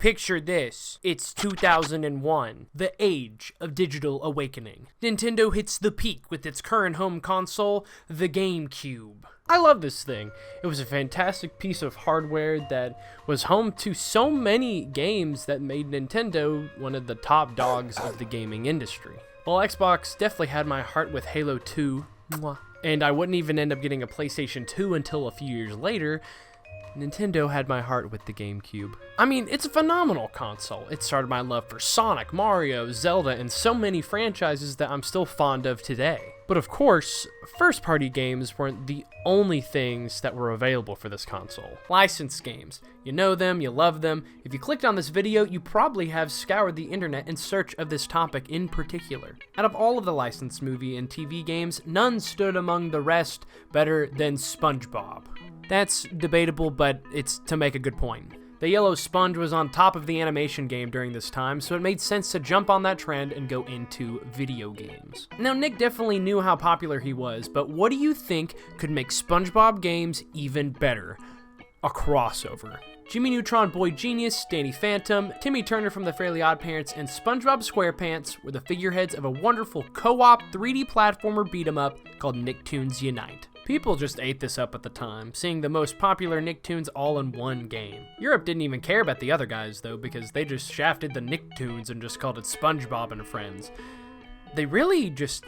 Picture this. It's 2001, the age of digital awakening. Nintendo hits the peak with its current home console, the GameCube. I love this thing. It was a fantastic piece of hardware that was home to so many games that made Nintendo one of the top dogs of the gaming industry. Well, Xbox definitely had my heart with Halo 2, and I wouldn't even end up getting a PlayStation 2 until a few years later. Nintendo had my heart with the GameCube. I mean, it's a phenomenal console. It started my love for Sonic, Mario, Zelda, and so many franchises that I'm still fond of today. But of course, first-party games weren't the only things that were available for this console. Licensed games. You know them, you love them. If you clicked on this video, you probably have scoured the internet in search of this topic in particular. Out of all of the licensed movie and TV games, none stood among the rest better than SpongeBob. That's debatable, but it's to make a good point. The yellow sponge was on top of the animation game during this time, so it made sense to jump on that trend and go into video games. Now, Nick definitely knew how popular he was, but what do you think could make SpongeBob games even better? A crossover. Jimmy Neutron Boy Genius, Danny Phantom, Timmy Turner from the Fairly OddParents, and SpongeBob SquarePants were the figureheads of a wonderful co-op 3D platformer beat-em-up called Nicktoons Unite. People just ate this up at the time, seeing the most popular Nicktoons all in one game. Europe didn't even care about the other guys though, because they just shafted the Nicktoons and just called it SpongeBob and Friends. They really just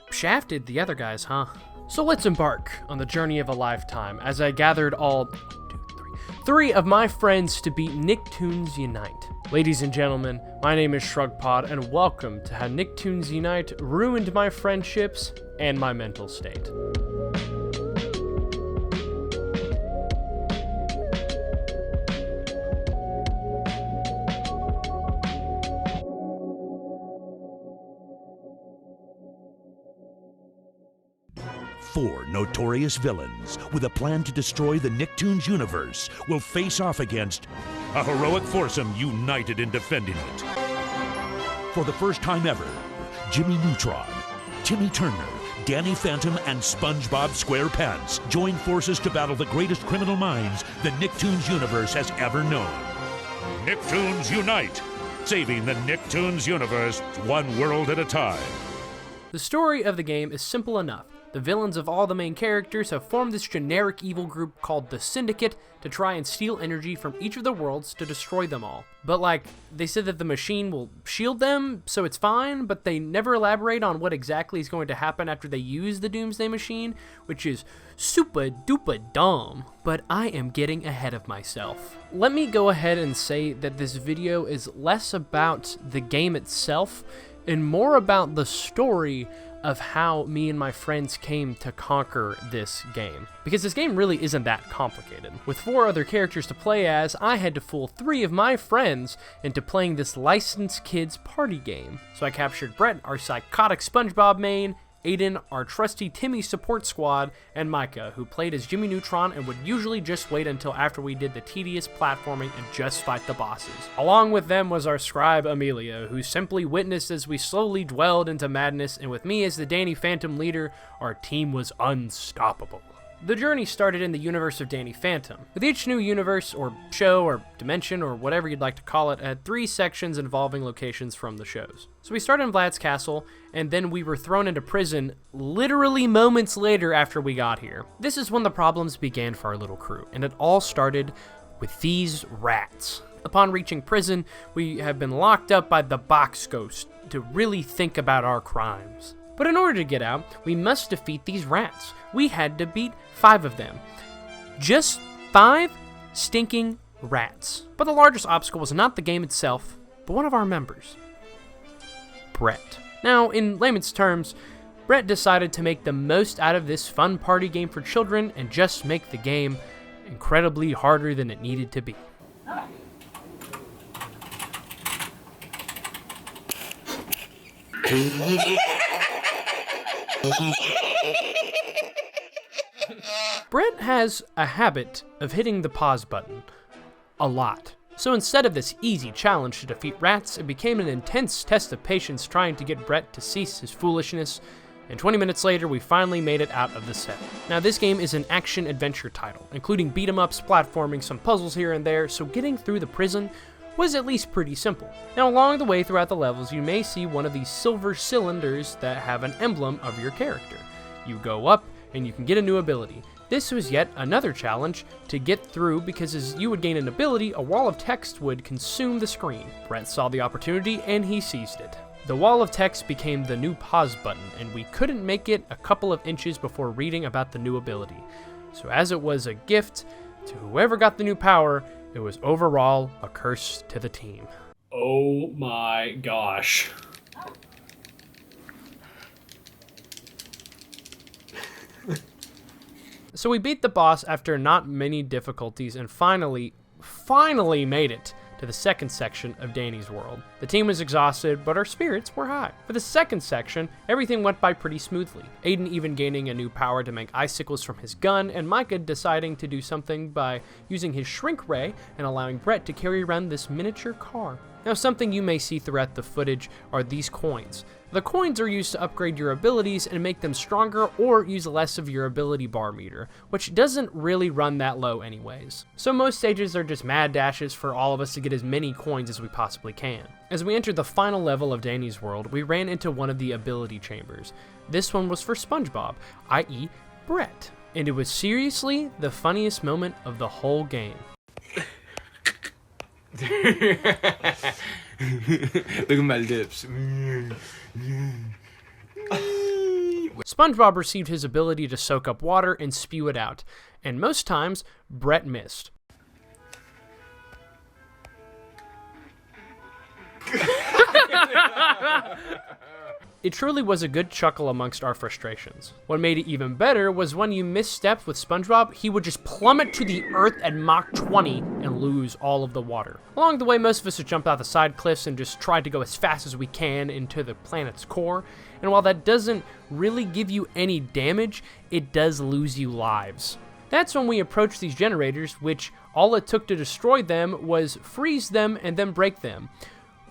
shafted the other guys, huh? So let's embark on the journey of a lifetime as I gathered all three of my friends to beat Nicktoons Unite. Ladies and gentlemen, my name is ShrugPod, and welcome to how Nicktoons Unite ruined my friendships and my mental state. Four notorious villains with a plan to destroy the Nicktoons universe will face off against a heroic foursome united in defending it. For the first time ever, Jimmy Neutron, Timmy Turner, Danny Phantom, and SpongeBob SquarePants join forces to battle the greatest criminal minds the Nicktoons universe has ever known. Nicktoons Unite, saving the Nicktoons universe one world at a time. The story of the game is simple enough. The villains of all the main characters have formed this generic evil group called the Syndicate to try and steal energy from each of the worlds to destroy them all. But they said that the machine will shield them, so it's fine, but they never elaborate on what exactly is going to happen after they use the Doomsday Machine, which is super duper dumb. But I am getting ahead of myself. Let me go ahead and say that this video is less about the game itself and more about the story of how me and my friends came to conquer this game. Because this game really isn't that complicated. With 4 other characters to play as, I had to fool 3 of my friends into playing this licensed kids party game. So I captured Brett, our psychotic SpongeBob main, Aiden, our trusty Timmy support squad, and Micah, who played as Jimmy Neutron and would usually just wait until after we did the tedious platforming and just fight the bosses. Along with them was our scribe Amelia, who simply witnessed as we slowly dwelled into madness, and with me as the Danny Phantom leader, our team was unstoppable. The journey started in the universe of Danny Phantom. With each new universe, or show, or dimension, or whatever you'd like to call it, had 3 sections involving locations from the shows. So we started in Vlad's castle, and then we were thrown into prison literally moments later after we got here. This is when the problems began for our little crew, and it all started with these rats. Upon reaching prison, we have been locked up by the box ghost to really think about our crimes. But in order to get out, we must defeat these rats. We had to beat 5 of them. Just 5 stinking rats. But the largest obstacle was not the game itself, but one of our members, Brett. Now, in layman's terms, Brett decided to make the most out of this fun party game for children and just make the game incredibly harder than it needed to be. Brett has a habit of hitting the pause button a lot. So instead of this easy challenge to defeat rats, it became an intense test of patience trying to get Brett to cease his foolishness, and 20 minutes later we finally made it out of the set. Now this game is an action-adventure title, including beat-em-ups, platforming, some puzzles here and there, so getting through the prison was at least pretty simple. Now along the way throughout the levels, you may see one of these silver cylinders that have an emblem of your character. You go up and you can get a new ability. This was yet another challenge to get through because as you would gain an ability, a wall of text would consume the screen. Brett saw the opportunity and he seized it. The wall of text became the new pause button, and we couldn't make it a couple of inches before reading about the new ability. So as it was a gift to whoever got the new power, it was overall a curse to the team. Oh my gosh. So we beat the boss after not many difficulties and finally made it to the second section of Danny's world. The team was exhausted, but our spirits were high. For the second section, everything went by pretty smoothly. Aiden even gaining a new power to make icicles from his gun, and Micah deciding to do something by using his shrink ray and allowing Brett to carry around this miniature car. Now, something you may see throughout the footage are these coins. The coins are used to upgrade your abilities and make them stronger or use less of your ability bar meter, which doesn't really run that low anyways. So most stages are just mad dashes for all of us to get as many coins as we possibly can. As we entered the final level of Danny's world, we ran into one of the ability chambers. This one was for SpongeBob, i.e. Brett. And it was seriously the funniest moment of the whole game. Look at my lips. SpongeBob received his ability to soak up water and spew it out, and most times, Brett missed. It truly was a good chuckle amongst our frustrations. What made it even better was when you misstepped with SpongeBob, he would just plummet to the earth at Mach 20 and lose all of the water. Along the way, most of us would jump out the side cliffs and just try to go as fast as we can into the planet's core. And while that doesn't really give you any damage, it does lose you lives. That's when we approached these generators, which all it took to destroy them was freeze them and then break them.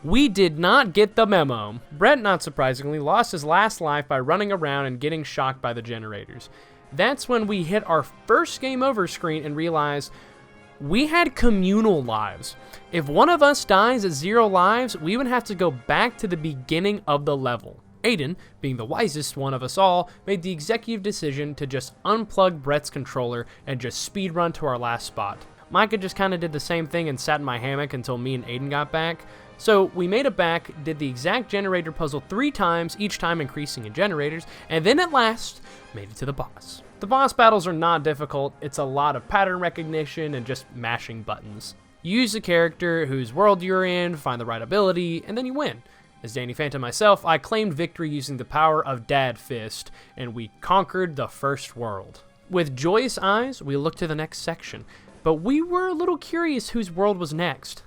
We did not get the memo. Brett, not surprisingly, lost his last life by running around and getting shocked by the generators. That's when we hit our first game over screen and realized we had communal lives. If one of us dies at 0 lives, we would have to go back to the beginning of the level. Aiden, being the wisest one of us all, made the executive decision to just unplug Brett's controller and just speedrun to our last spot. Micah just kind of did the same thing and sat in my hammock until me and Aiden got back. So we made it back, did the exact generator puzzle 3 times, each time increasing in generators, and then at last, made it to the boss. The boss battles are not difficult, it's a lot of pattern recognition and just mashing buttons. You use the character whose world you're in, find the right ability, and then you win. As Danny Phantom myself, I claimed victory using the power of Dad Fist, and we conquered the first world. With joyous eyes, we looked to the next section, but we were a little curious whose world was next.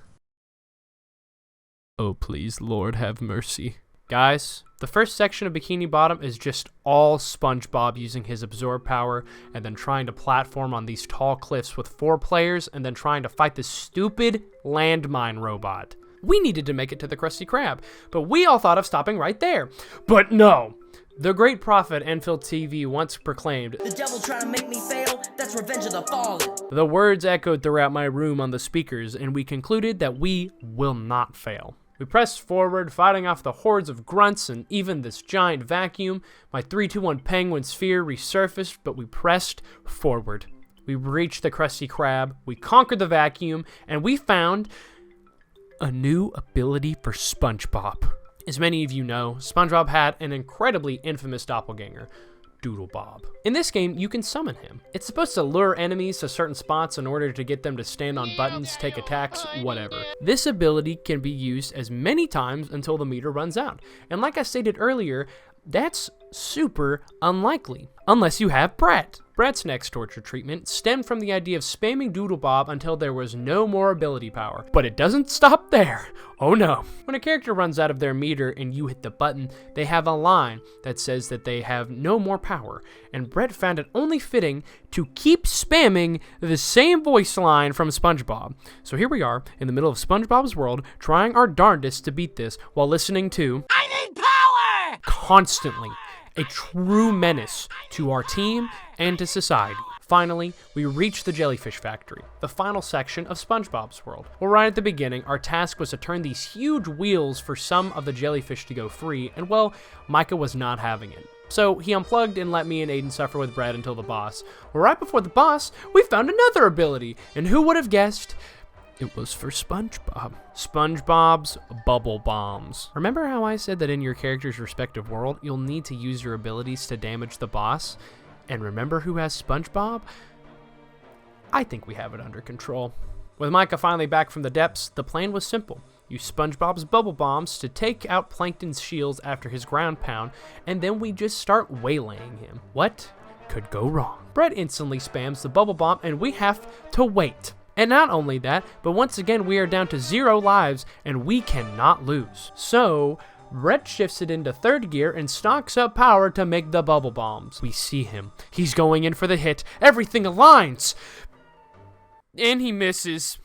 Oh, please, Lord, have mercy. Guys, the first section of Bikini Bottom is just all SpongeBob using his absorb power and then trying to platform on these tall cliffs with 4 players and then trying to fight this stupid landmine robot. We needed to make it to the Krusty Krab, but we all thought of stopping right there. But no! The great prophet Enfield TV once proclaimed, "The devil trying to make me fail, that's revenge of the fallen." The words echoed throughout my room on the speakers, and we concluded that we will not fail. We pressed forward, fighting off the hordes of grunts and even this giant vacuum. My 3-2-1 penguin sphere resurfaced, but we pressed forward. We reached the Krusty Krab, we conquered the vacuum, and we found a new ability for SpongeBob. As many of you know, SpongeBob had an incredibly infamous doppelganger, Doodle Bob. In this game, you can summon him. It's supposed to lure enemies to certain spots in order to get them to stand on buttons, take attacks, whatever. This ability can be used as many times until the meter runs out. And like I stated earlier, that's super unlikely, unless you have Brett. Brett's next torture treatment stemmed from the idea of spamming Doodle Bob until there was no more ability power. But it doesn't stop there. Oh no. When a character runs out of their meter and you hit the button, they have a line that says that they have no more power. And Brett found it only fitting to keep spamming the same voice line from SpongeBob. So here we are in the middle of SpongeBob's world, trying our darndest to beat this while listening to "I need power!" constantly. A true menace to our team and to society. Finally, we reached the Jellyfish Factory, the final section of SpongeBob's world. Well, right at the beginning, our task was to turn these huge wheels for some of the jellyfish to go free, and well, Micah was not having it. So he unplugged and let me and Aiden suffer with Brett until the boss. Well, right before the boss, we found another ability, and who would have guessed? It was for SpongeBob. SpongeBob's Bubble Bombs. Remember how I said that in your character's respective world, you'll need to use your abilities to damage the boss? And remember who has SpongeBob? I think we have it under control. With Micah finally back from the depths, the plan was simple. Use SpongeBob's Bubble Bombs to take out Plankton's shields after his ground pound, and then we just start waylaying him. What could go wrong? Brett instantly spams the Bubble Bomb, and we have to wait. And not only that, but once again we are down to 0 lives, and we cannot lose. So, Brett shifts it into 3rd gear and stocks up power to make the Bubble Bombs. We see him. He's going in for the hit. Everything aligns! And he misses.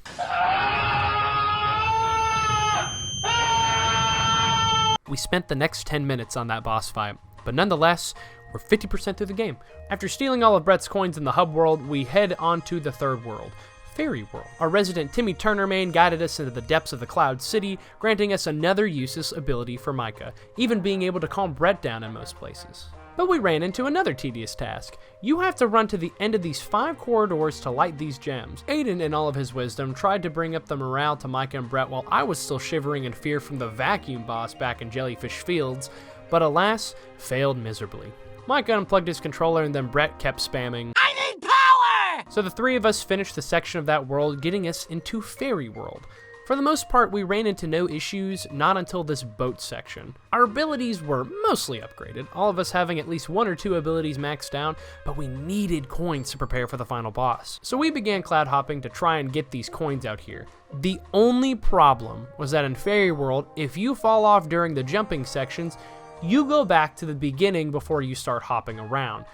We spent the next 10 minutes on that boss fight, but nonetheless, we're 50% through the game. After stealing all of Brett's coins in the hub world, we head on to the 3rd world, Fairy World. Our resident Timmy Turner main guided us into the depths of the Cloud City, granting us another useless ability for Micah, even being able to calm Brett down in most places. But we ran into another tedious task. You have to run to the end of these 5 corridors to light these gems. Aiden, in all of his wisdom, tried to bring up the morale to Micah and Brett while I was still shivering in fear from the vacuum boss back in Jellyfish Fields, but alas, failed miserably. Micah unplugged his controller and then Brett kept spamming, "I need power!" So the 3 of us finished the section of that world, getting us into Fairy World. For the most part, we ran into no issues, not until this boat section. Our abilities were mostly upgraded, all of us having at least 1 or 2 abilities maxed down, but we needed coins to prepare for the final boss. So we began cloud hopping to try and get these coins out here. The only problem was that in Fairy World, if you fall off during the jumping sections, you go back to the beginning before you start hopping around.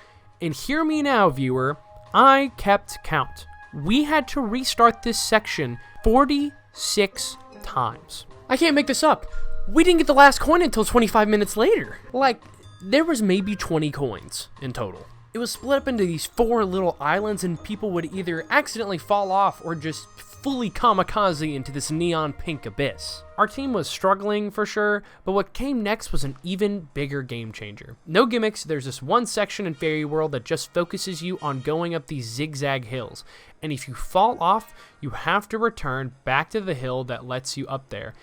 And hear me now, viewer, I kept count. We had to restart this section 46 times. I can't make this up. We didn't get the last coin until 25 minutes later. Like, there was maybe 20 coins in total. It was split up into these 4 little islands, and people would either accidentally fall off or just fully kamikaze into this neon pink abyss. Our team was struggling for sure, but what came next was an even bigger game changer. No gimmicks, there's this one section in Fairy World that just focuses you on going up these zigzag hills, and if you fall off, you have to return back to the hill that lets you up there.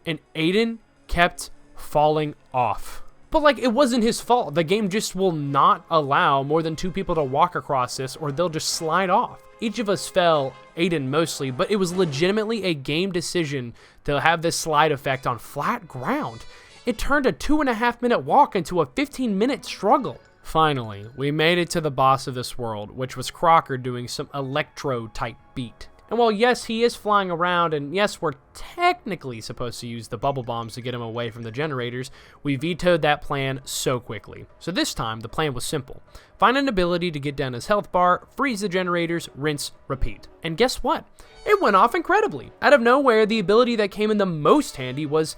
And Aiden kept falling off. But like, it wasn't his fault. The game just will not allow more than 2 people to walk across this, or they'll just slide off. Each of us fell, Aiden mostly, but it was legitimately a game decision to have this slide effect on flat ground. It turned a 2.5-minute walk into a 15-minute struggle. Finally, we made it to the boss of this world, which was Crocker doing some electro-type beat. And while yes, he is flying around, and yes, we're technically supposed to use the bubble bombs to get him away from the generators, we vetoed that plan so quickly. So this time, the plan was simple. Find an ability to get down his health bar, freeze the generators, rinse, repeat. And guess what? It went off incredibly. Out of nowhere, the ability that came in the most handy was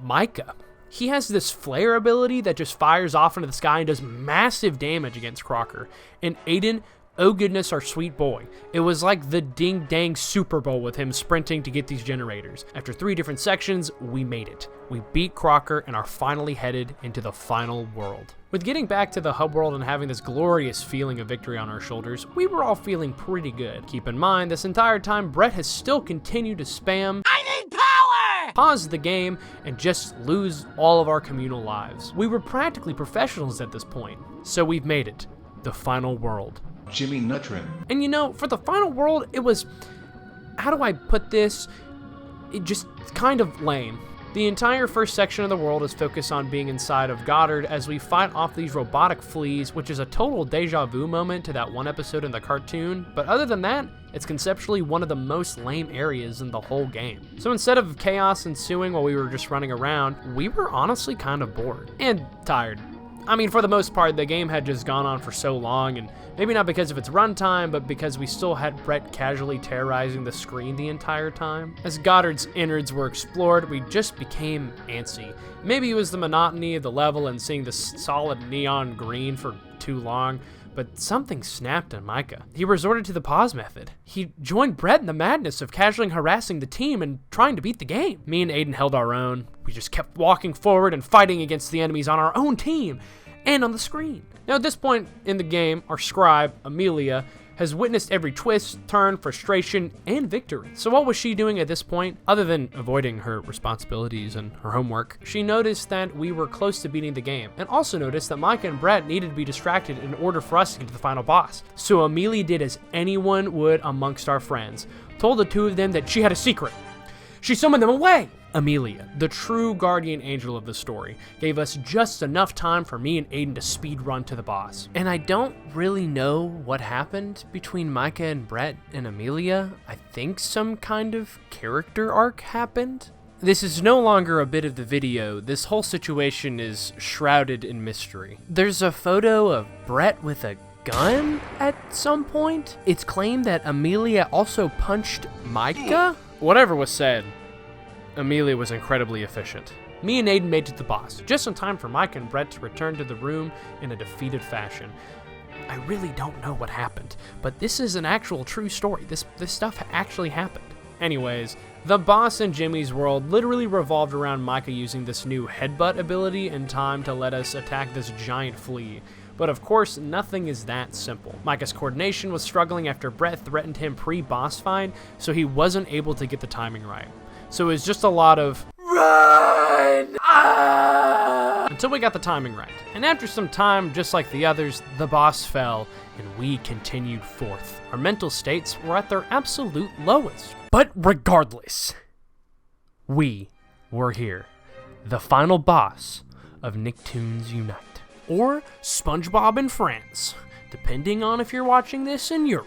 Micah. He has this flare ability that just fires off into the sky and does massive damage against Crocker. And Aiden, oh goodness, our sweet boy. It was like the ding-dang Super Bowl with him sprinting to get these generators. After 3 different sections, we made it. We beat Crocker and are finally headed into the final world. With getting back to the hub world and having this glorious feeling of victory on our shoulders, we were all feeling pretty good. Keep in mind, this entire time, Brett has still continued to spam, "I need power!" pause the game, and just lose all of our communal lives. We were practically professionals at this point. So we've made it. The final world. Jimmy Nuttrin. And you know, for the final world, it was, how do I put this? It just kind of lame. The entire first section of the world is focused on being inside of Goddard as we fight off these robotic fleas, which is a total deja vu moment to that one episode in the cartoon, but other than that, it's conceptually one of the most lame areas in the whole game. So instead of chaos ensuing while we were just running around, we were honestly kind of bored and tired. I mean, for the most part, the game had just gone on for so long, and maybe not because of its runtime, but because we still had Brett casually terrorizing the screen the entire time. As Goddard's innards were explored, we just became antsy. Maybe it was the monotony of the level and seeing the solid neon green for too long, But something snapped on Micah. He resorted to the pause method. He joined Brett in the madness of casually harassing the team and trying to beat the game. Me and Aiden held our own. We just kept walking forward and fighting against the enemies on our own team and on the screen. Now at this point in the game, our scribe, Amelia, has witnessed every twist, turn, frustration, and victory. So what was she doing at this point? Other than avoiding her responsibilities and her homework, she noticed that we were close to beating the game, and also noticed that Micah and Brett needed to be distracted in order for us to get to the final boss. So Amelia did as anyone would amongst our friends, told the two of them that she had a secret. She summoned them away! Amelia, the true guardian angel of the story, gave us just enough time for me and Aiden to speed run to the boss. And I don't really know what happened between Micah and Brett and Amelia. I think some kind of character arc happened. This is no longer a bit of the video. This whole situation is shrouded in mystery. There's a photo of Brett with a gun at some point. It's claimed that Amelia also punched Micah? Whatever was said, Amelia was incredibly efficient. Me and Aiden made it to the boss, just in time for Mike and Brett to return to the room in a defeated fashion. I really don't know what happened, but this is an actual true story. This stuff actually happened. Anyways, the boss in Jimmy's world literally revolved around Micah using this new headbutt ability in time to let us attack this giant flea. But of course, nothing is that simple. Micah's coordination was struggling after Brett threatened him pre-boss fight, so he wasn't able to get the timing right. So it was just a lot of run until we got the timing right. And after some time, just like the others, the boss fell and we continued forth. Our mental states were at their absolute lowest. But regardless, we were here. The final boss of Nicktoons Unite. Or SpongeBob and Friends, depending on if you're watching this in Europe.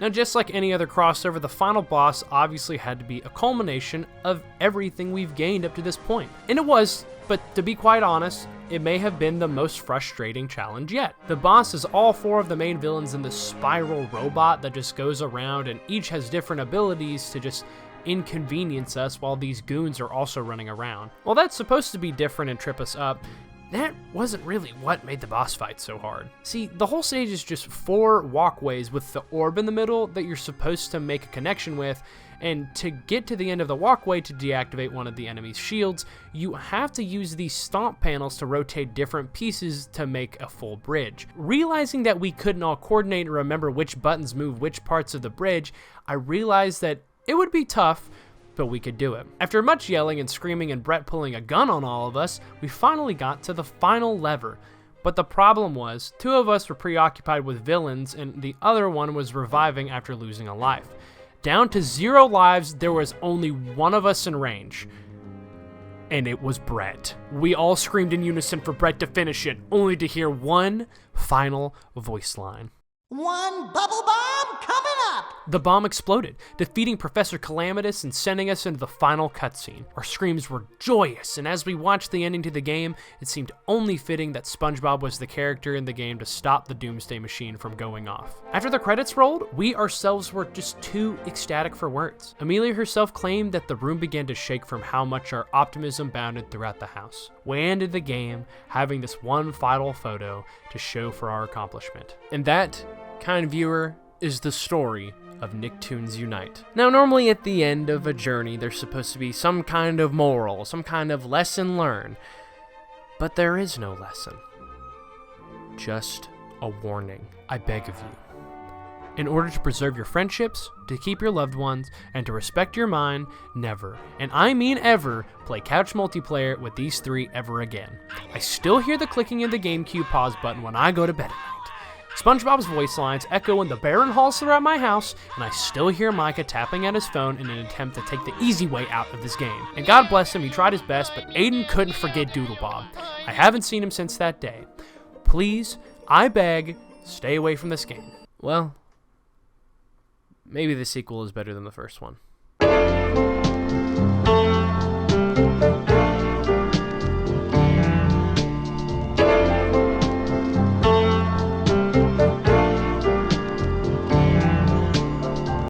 Now, just like any other crossover, the final boss obviously had to be a culmination of everything we've gained up to this point. And it was, but to be quite honest, it may have been the most frustrating challenge yet. The boss is all four of the main villains in this spiral robot that just goes around, and each has different abilities to just inconvenience us while these goons are also running around. While that's supposed to be different and trip us up, that wasn't really what made the boss fight so hard. See, the whole stage is just 4 walkways with the orb in the middle that you're supposed to make a connection with, and to get to the end of the walkway to deactivate one of the enemy's shields, you have to use these stomp panels to rotate different pieces to make a full bridge. Realizing that we couldn't all coordinate and remember which buttons move which parts of the bridge, I realized that it would be tough, but we could do it. After much yelling and screaming and Brett pulling a gun on all of us, we finally got to the final lever. But the problem was, 2 of us were preoccupied with villains and the other one was reviving after losing a life. Down to 0 lives, there was only one of us in range. And it was Brett. We all screamed in unison for Brett to finish it, only to hear one final voice line. One bubble bomb coming up! The bomb exploded, defeating Professor Calamitous and sending us into the final cutscene. Our screams were joyous, and as we watched the ending to the game, it seemed only fitting that SpongeBob was the character in the game to stop the Doomsday Machine from going off. After the credits rolled, we ourselves were just too ecstatic for words. Amelia herself claimed that the room began to shake from how much our optimism bounded throughout the house. We ended the game having this one final photo to show for our accomplishment. And that, kind viewer, is the story of Nicktoons Unite. Now, normally at the end of a journey, there's supposed to be some kind of moral, some kind of lesson learned, but there is no lesson. Just a warning, I beg of you. In order to preserve your friendships, to keep your loved ones, and to respect your mind, never, and I mean ever, play couch multiplayer with these 3 ever again. I still hear the clicking of the GameCube pause button when I go to bed at night. SpongeBob's voice lines echo in the barren halls throughout my house, and I still hear Micah tapping at his phone in an attempt to take the easy way out of this game. And God bless him, he tried his best, but Aiden couldn't forget Doodlebob. I haven't seen him since that day. Please, I beg, stay away from this game. Well, maybe the sequel is better than the first one.